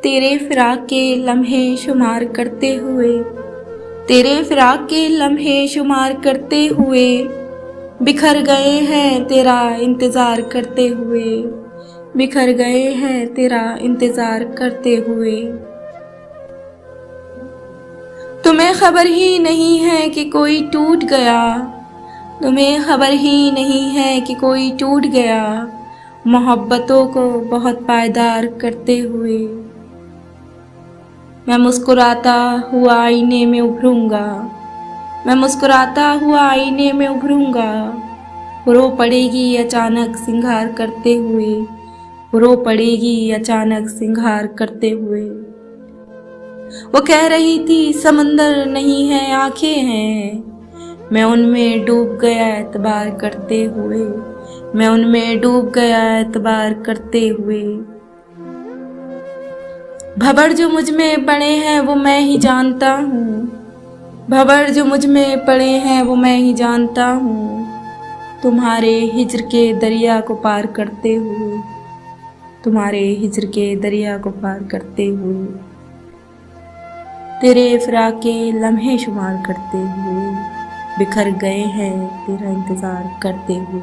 तेरे फिराक के लम्हे शुमार करते हुए, तेरे फिराक के लम्हे शुमार करते हुए, बिखर गए हैं तेरा इंतज़ार करते हुए, बिखर गए हैं तेरा इंतज़ार करते हुए। तुम्हें खबर ही नहीं है कि कोई टूट गया, तुम्हें खबर ही नहीं है कि कोई टूट गया, मोहब्बतों को बहुत पायदार करते हुए। मैं मुस्कुराता हुआ आईने में उभरूंगा, मैं मुस्कुराता हुआ आईने में उभरूंगा, रो पड़ेगी अचानक सिंगार करते हुए, रो पड़ेगी अचानक सिंगार करते हुए। वो कह रही थी समंदर नहीं है आंखें हैं, मैं उनमें डूब गया एतबार करते हुए, मैं उनमें डूब गया एतबार करते हुए। भंवर जो मुझ में पड़े हैं वो मैं ही जानता हूँ, भंवर जो मुझ में पड़े हैं वो मैं ही जानता हूँ, तुम्हारे हिज्र के दरिया को पार करते हुए, तुम्हारे हिज्र के दरिया को पार करते हुए। तेरे फिराक के लम्हे शुमार करते हुए, बिखर गए हैं तेरा इंतज़ार करते हुए।